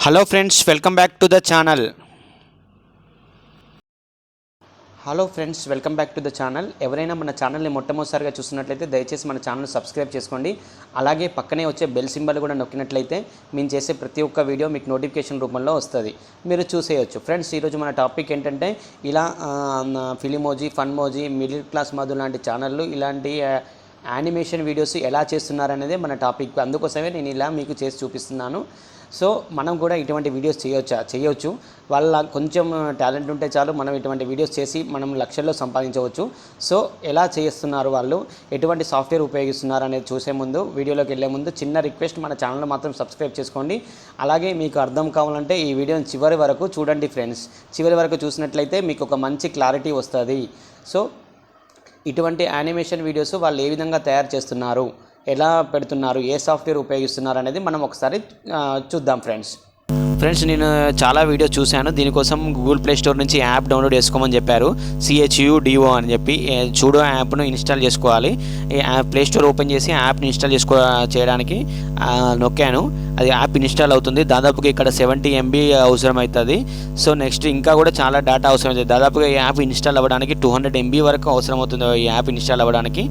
Hello friends, welcome back to the channel. ఎవరైనా మన ఛానల్ని మొట్టమొదటిసారిగా చూస్తున్నట్లయితే దయచేసి మన ఛానల్ సబ్స్క్రైబ్ చేసుకోండి. అలాగే పక్కనే వచ్చే బెల్ సింబల్ కూడా నొక్కినట్లయితే మేము చేసే ప్రతి ఒక్క వీడియో మీకు నోటిఫికేషన్ రూపంలో వస్తుంది, మీరు చూసేయచ్చు. ఫ్రెండ్స్, ఈరోజు మన టాపిక్ ఏంటంటే ఇలా ఫిలిమోజీ, ఫన్మోజీ, మిడిల్ క్లాస్ మధు లాంటి ఛానళ్ళు ఇలాంటి యానిమేషన్ వీడియోస్ ఎలా చేస్తున్నారనేదే మన టాపిక్. అందుకోసమే నేను ఇలా మీకు చేసి చూపిస్తున్నాను. సో మనం కూడా ఇటువంటి వీడియోస్ చేయొచ్చు. వాళ్ళ కొంచెం టాలెంట్ ఉంటే చాలు, మనం ఇటువంటి వీడియోస్ చేసి మనం లక్షల్లో సంపాదించవచ్చు. సో ఎలా చేస్తున్నారు వాళ్ళు, ఎటువంటి సాఫ్ట్వేర్ ఉపయోగిస్తున్నారు అనేది చూసే ముందు, వీడియోలోకి వెళ్ళే ముందు చిన్న రిక్వెస్ట్, మన ఛానల్ మాత్రం సబ్స్క్రైబ్ చేసుకోండి. అలాగే మీకు అర్థం కావాలంటే ఈ వీడియోని చివరి వరకు చూడండి ఫ్రెండ్స్. చివరి వరకు చూసినట్లయితే మీకు ఒక మంచి క్లారిటీ వస్తుంది. సో ఇటువంటి యానిమేషన్ వీడియోస్ వాళ్ళు ఏ విధంగా తయారు చేస్తున్నారు, ఎలా పెడుతున్నారు, ఏ సాఫ్ట్వేర్ ఉపయోగిస్తున్నారు అనేది మనం ఒకసారి చూద్దాం ఫ్రెండ్స్. నేను చాలా వీడియోస్ చూశాను. దీనికోసం గూగుల్ ప్లే స్టోర్ నుంచి యాప్ డౌన్లోడ్ చేసుకోమని చెప్పారు. CHUDO అని చెప్పి చూడో యాప్ను ఇన్స్టాల్ చేసుకోవాలి. ఈ యాప్ ప్లే స్టోర్ ఓపెన్ చేసి యాప్ని ఇన్స్టాల్ చేయడానికి నొక్కాను. అది యాప్ ఇన్స్టాల్ అవుతుంది. దాదాపుగా ఇక్కడ 70 MB అవసరం అవుతుంది. సో నెక్స్ట్ ఇంకా కూడా చాలా డేటా అవసరం అవుతుంది. దాదాపుగా ఈ యాప్ ఇన్స్టాల్ అవ్వడానికి 200 MB వరకు అవసరం అవుతుంది ఈ యాప్ ఇన్స్టాల్ అవ్వడానికి.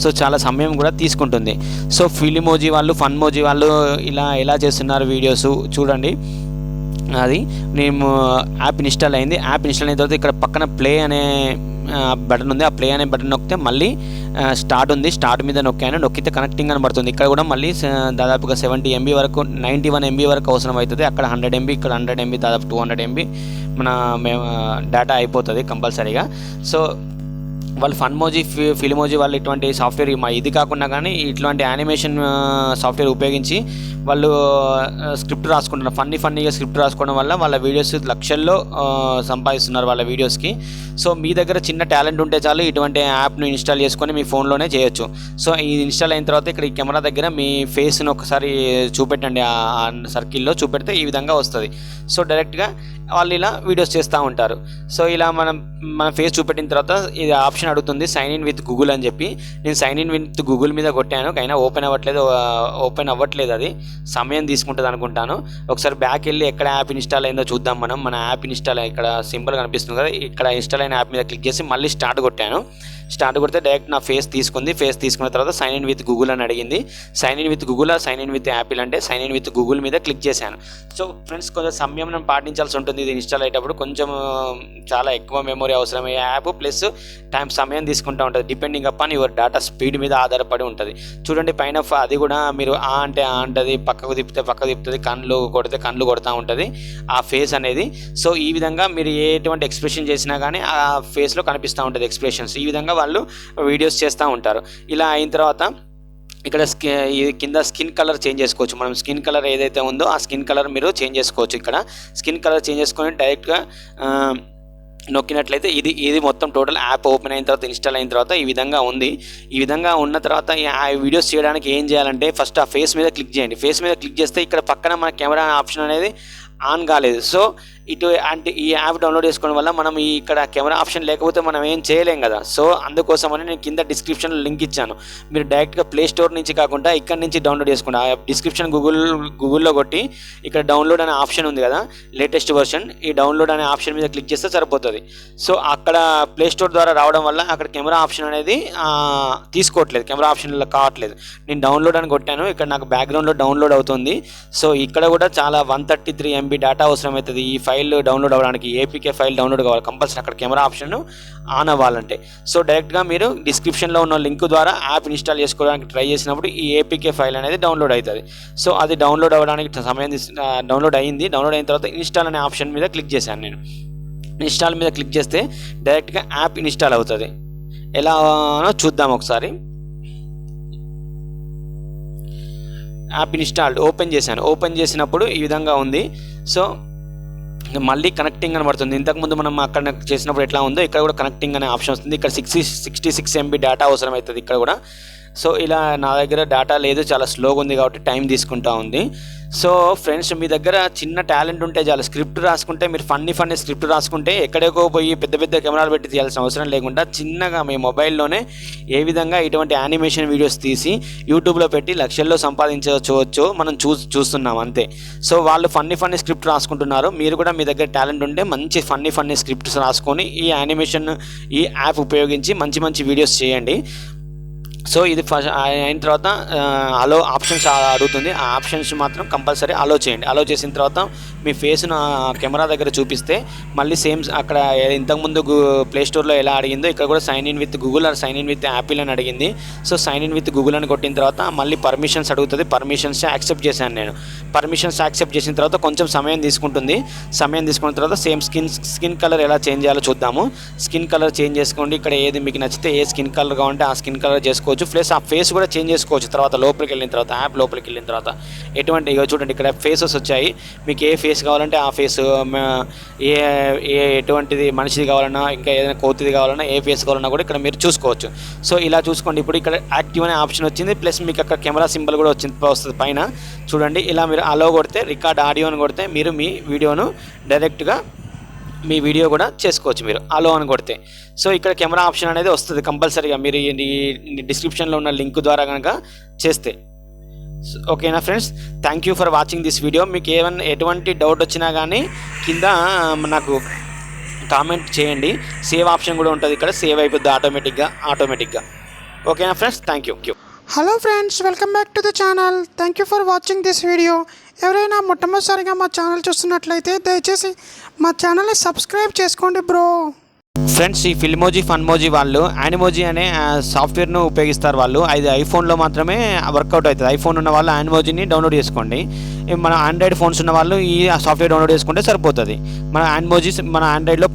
సో చాలా సమయం కూడా తీసుకుంటుంది. సో ఫిలిమోజీ వాళ్ళు, ఫన్మోజీ వాళ్ళు ఇలా ఎలా చేస్తున్నారు వీడియోస్ చూడండి. అది మేము యాప్ ఇన్స్టాల్ అయింది. యాప్ ఇన్స్టాల్ అయిన తర్వాత ఇక్కడ పక్కన ప్లే అనే బటన్ ఉంది. ఆ ప్లే అనే బటన్ నొక్కితే మళ్ళీ స్టార్ట్ ఉంది. స్టార్ట్ మీద నొక్కితే కనెక్టింగ్ అని పడుతుంది. ఇక్కడ కూడా మళ్ళీ దాదాపుగా 70 MB వరకు, 91 MB వరకు అవసరం అవుతుంది. అక్కడ 100 MB, ఇక్కడ 100 MB, దాదాపు 200 MB మేము డేటా అయిపోతుంది కంపల్సరీగా. సో వాళ్ళు ఫన్మోజీ, ఫిలిమోజీ వాళ్ళు ఇటువంటి సాఫ్ట్వేర్ ఇది కాకుండా కానీ ఇట్లాంటి యానిమేషన్ సాఫ్ట్వేర్ ఉపయోగించి వాళ్ళు స్క్రిప్ట్ రాసుకుంటున్నారు. ఫన్నీగా స్క్రిప్ట్ రాసుకోవడం వల్ల వాళ్ళ వీడియోస్ లక్షల్లో సంపాదిస్తున్నారు వాళ్ళ వీడియోస్కి. సో మీ దగ్గర చిన్న టాలెంట్ ఉంటే చాలు, ఇటువంటి యాప్ను ఇన్స్టాల్ చేసుకొని మీ ఫోన్లోనే చేయొచ్చు. సో ఇది ఇన్స్టాల్ అయిన తర్వాత ఇక్కడ ఈ కెమెరా దగ్గర మీ ఫేస్ను ఒకసారి చూపెట్టండి. ఆ సర్కిల్లో చూపెడితే ఈ విధంగా వస్తుంది. సో డైరెక్ట్గా వాళ్ళు ఇలా వీడియోస్ చేస్తూ ఉంటారు. సో ఇలా మన ఫేస్ చూపెట్టిన తర్వాత ఇది ఆప్షన్ అడుగుతుంది సైన్ ఇన్ విత్ గూగుల్ అని చెప్పి. నేను సైన్ ఇన్ విత్ గూగుల్ మీద కొట్టాను, అయినా ఓపెన్ అవ్వట్లేదు. అది సమయం తీసుకుంటుంది అనుకుంటాను. ఒకసారి బ్యాక్ వెళ్ళి ఎక్కడ యాప్ ఇన్స్టాల్ అయిందో చూద్దాం. మన యాప్ ఇన్స్టాల్ ఇక్కడ సింబల్ కనిపిస్తుంది కదా, ఇక్కడ ఇన్స్టాల్ అయిన యాప్ మీద క్లిక్ చేసి మళ్ళీ స్టార్ట్ కొట్టాను. స్టార్ట్ కొడితే డైరెక్ట్ నా ఫేస్ తీసుకుంది. ఫేస్ తీసుకున్న తర్వాత సైన్ ఇన్ విత్ గూగుల్ అని అడిగింది. Sign in with Google, sign in with Apple అంటే సైన్ ఇన్ విత్ గూగుల్ మీద క్లిక్ చేశాను. సో ఫ్రెండ్స్, కొంచెం సమయం పాటించాల్సి ఉంటుంది. ఇది ఇన్స్టాల్ అయ్యేటప్పుడు కొంచెం చాలా ఎక్కువ మెమరీ అవసరమయ్యే యాప్, ప్లస్ సమయం తీసుకుంటూ ఉంటుంది. Depending upon your data speed మీద ఆధారపడి ఉంటుంది. చూడండి పైన అది కూడా మీరు అంటే అంటది, పక్కకు తిప్పుతుంది, కళ్ళు కొడతా ఉంటుంది ఆ ఫేస్ అనేది. సో ఈ విధంగా మీరు ఎటువంటి ఎక్స్ప్రెషన్ చేసినా కానీ ఆ ఫేస్లో కనిపిస్తూ ఉంటుంది ఎక్స్ప్రెషన్స్. ఈ విధంగా వాళ్ళు వీడియోస్ చేస్తూ ఉంటారు. ఇలా అయిన తర్వాత ఇక్కడ కింద స్కిన్ కలర్ చేంజ్ చేసుకోవచ్చు. మనం స్కిన్ కలర్ ఏదైతే ఉందో ఆ స్కిన్ కలర్ మీరు చేంజ్ చేసుకోవచ్చు. ఇక్కడ స్కిన్ కలర్ చేంజ్ చేసుకొని డైరెక్ట్గా నొక్కినట్లయితే ఇది మొత్తం టోటల్ యాప్ ఓపెన్ అయిన తర్వాత, ఇన్స్టాల్ అయిన తర్వాత ఈ విధంగా ఉంది. ఈ విధంగా ఉన్న తర్వాత ఆ వీడియోస్ చేయడానికి ఏం చేయాలంటే ఫస్ట్ ఆ ఫేస్ మీద క్లిక్ చేయండి. ఫేస్ మీద క్లిక్ చేస్తే ఇక్కడ పక్కన మన కెమెరా ఆప్షన్ అనేది ఆన్ కాలేదు. సో అంటే ఈ యాప్ డౌన్లోడ్ చేసుకోవడం వల్ల మనం ఇక్కడ కెమెరా ఆప్షన్ లేకపోతే మనం ఏం చేయలేం కదా. సో అందుకోసమని నేను కింద డిస్క్రిప్షన్లో లింక్ ఇచ్చాను. మీరు డైరెక్ట్గా ప్లే స్టోర్ నుంచి కాకుండా ఇక్కడ నుంచి డౌన్లోడ్ చేసుకోండి. ఆ డిస్క్రిప్షన్ గూగుల్లో కొట్టి ఇక్కడ డౌన్లోడ్ అనే ఆప్షన్ ఉంది కదా, లేటెస్ట్ వర్షన్, ఈ డౌన్లోడ్ అనే ఆప్షన్ మీద క్లిక్ చేస్తే సరిపోతుంది. సో అక్కడ ప్లే స్టోర్ ద్వారా రావడం వల్ల అక్కడ కెమెరా ఆప్షన్ అనేది తీసుకోవట్లేదు, కెమెరా ఆప్షన్లో కావట్లేదు. నేను డౌన్లోడ్ అని కొట్టాను, ఇక్కడ నాకు బ్యాక్గ్రౌండ్లో డౌన్లోడ్ అవుతుంది. సో ఇక్కడ కూడా చాలా 133 MB డేటా అవసరం అవుతుంది ఈ ఫైల్ డౌన్లోడ్ అవ్వడానికి. APK ఫైల్ డౌన్లోడ్ కావాలి కంపల్సరీ అక్కడ కెమెరా ఆప్షన్ ఆన్ అవ్వాలంటే. సో డైరెక్ట్గా మీరు డిస్క్రిప్షన్లో ఉన్న లింక్ ద్వారా యాప్ ఇన్స్టాల్ చేసుకోవడానికి ట్రై చేసినప్పుడు ఈ APK ఫైల్ అనేది డౌన్లోడ్ అవుతుంది. సో అది డౌన్లోడ్ అవ్వడానికి సమయం డౌన్లోడ్ అయింది. డౌన్లోడ్ అయిన తర్వాత ఇన్స్టాల్ అనే ఆప్షన్ మీద క్లిక్ చేశాను. నేను ఇన్స్టాల్ మీద క్లిక్ చేస్తే డైరెక్ట్గా యాప్ ఇన్స్టాల్ అవుతుంది. ఎలానో చూద్దాం ఒకసారి. యాప్ ఇన్స్టాల్డ్ ఓపెన్ చేశాను. ఓపెన్ చేసినప్పుడు ఈ విధంగా ఉంది. సో మళ్ళీ కనెక్టింగ్ అని పడుతుంది. ఇంతకుముందు మనం అక్కడ చేసినప్పుడు ఎట్లా ఉందో ఇక్కడ కూడా కనెక్టింగ్ అనే ఆప్షన్ వస్తుంది. ఇక్కడ 66 MB డేటా అవసరం అవుతుంది ఇక్కడ కూడా. సో ఇలా నా దగ్గర డేటా లేదు, చాలా స్లోగా ఉంది కాబట్టి టైం తీసుకుంటా ఉంది. సో ఫ్రెండ్స్, మీ దగ్గర చిన్న టాలెంట్ ఉంటే చాలు, స్క్రిప్ట్ రాసుకుంటే మీరు ఫన్నీ స్క్రిప్ట్ రాసుకుంటే ఎక్కడికో పోయి పెద్ద కెమెరాలు పెట్టి తీయాల్సిన అవసరం లేకుండా చిన్నగా మీ మొబైల్లోనే ఏ విధంగా ఇటువంటి యానిమేషన్ వీడియోస్ తీసి యూట్యూబ్లో పెట్టి లక్షల్లో సంపాదించవచ్చో మనం చూస్తున్నాం అంతే. సో వాళ్ళు ఫన్నీ స్క్రిప్ట్ రాసుకుంటున్నారు. మీరు కూడా మీ దగ్గర టాలెంట్ ఉంటే మంచి ఫన్నీ స్క్రిప్ట్స్ రాసుకొని ఈ యానిమేషన్ ఈ యాప్ ఉపయోగించి మంచి వీడియోస్ చేయండి. సో ఇది ఫస్ట్ అయిన తర్వాత అలో ఆప్షన్స్ అడుగుతుంది. ఆ ఆప్షన్స్ మాత్రం కంపల్సరీ అలో చేయండి. అలో చేసిన తర్వాత మీ ఫేస్ను కెమెరా దగ్గర చూపిస్తే మళ్ళీ సేమ్ అక్కడ ఇంతకుముందు ప్లే స్టోర్లో ఎలా అడిగిందో ఇక్కడ కూడా sign in with Google or sign in with Apple అని అడిగింది. So sign in with Google అని కొట్టిన తర్వాత మళ్ళీ పర్మిషన్స్ అడుగుతుంది. పర్మిషన్స్ యాక్సెప్ట్ చేశాను నేను. పర్మిషన్స్ యాక్సెప్ట్ చేసిన తర్వాత కొంచెం సమయం తీసుకుంటుంది. సమయం తీసుకున్న తర్వాత సేమ్ స్కిన్ కలర్ ఎలా చేంజ్ చేయాలో చూద్దాము. స్కిన్ కలర్ చేంజ్ చేసుకోండి. ఇక్కడ ఏది మీకు నచ్చితే ఏ స్కిన్ కలర్ కావాలంటే ఆ స్కిన్ కలర్ చేసుకోవచ్చు. ప్లస్ ఆ ఫేస్ కూడా చేంజ్ చేసుకోవచ్చు. తర్వాత లోపలికి వెళ్ళిన తర్వాత యాప్ లోపలికి వెళ్ళిన తర్వాత ఎటువంటి చూడండి ఇక్కడ ఫేసెస్ వచ్చాయి. మీకు ఏ ఫేస్ కావాలంటే ఆ ఫేస్, ఎటువంటిది మనిషిది కావాలన్నా ఇంకా ఏదైనా కోతిది కావాలన్నా ఏ ఫేస్ కావాలన్నా కూడా ఇక్కడ మీరు చూసుకోవచ్చు. సో ఇలా చూసుకోండి. ఇప్పుడు ఇక్కడ యాక్టివ్ అనే ఆప్షన్ వచ్చింది. ప్లస్ మీకు అక్కడ కెమెరా సింబల్ కూడా వస్తుంది పైన చూడండి. ఇలా మీరు అలో కొడితే రికార్డ్ ఆడియో అని కొడితే మీరు మీ వీడియోను డైరెక్ట్గా మీ వీడియో కూడా చేసుకోవచ్చు మీరు అలో అని కొడితే. సో ఇక్కడ కెమెరా ఆప్షన్ అనేది వస్తుంది కంపల్సరీగా మీరు ఈ డిస్క్రిప్షన్లో ఉన్న లింక్ ద్వారా కనుక చేస్తే. ఓకేనా friends, thank you for watching this video. మీకు ఎటువంటి డౌట్ వచ్చినా కానీ కింద నాకు కామెంట్ చేయండి. సేవ్ ఆప్షన్ కూడా ఉంటుంది ఇక్కడ, సేవ్ అయిపోద్ది ఆటోమేటిక్గా. ఓకేనా friends, thank you. Hello friends, welcome back to the channel. Thank you for watching this video. ఎవరైనా మొట్టమొదటిసారిగా మా ఛానల్ చూస్తున్నట్లయితే దయచేసి మా ఛానల్ని సబ్స్క్రైబ్ చేసుకోండి బ్రో. ఫ్రెండ్స్, ఈ ఫిల్మోజీ ఫన్మోజీ వాళ్ళు యానిమోజీ అనే సాఫ్ట్వేర్ను ఉపయోగిస్తారు. వాళ్ళు అది ఐఫోన్లో మాత్రమే వర్కౌట్ అవుతుంది. ఐఫోన్ ఉన్న వాళ్ళు యానిమోజీని డౌన్లోడ్ చేసుకోండి. మన ఆండ్రాయిడ్ ఫోన్స్ ఉన్న వాళ్ళు ఈ సాఫ్ట్వేర్ డౌన్లోడ్ చేసుకుంటే సరిపోతుంది. మన ఆండ్రాయిడ్లో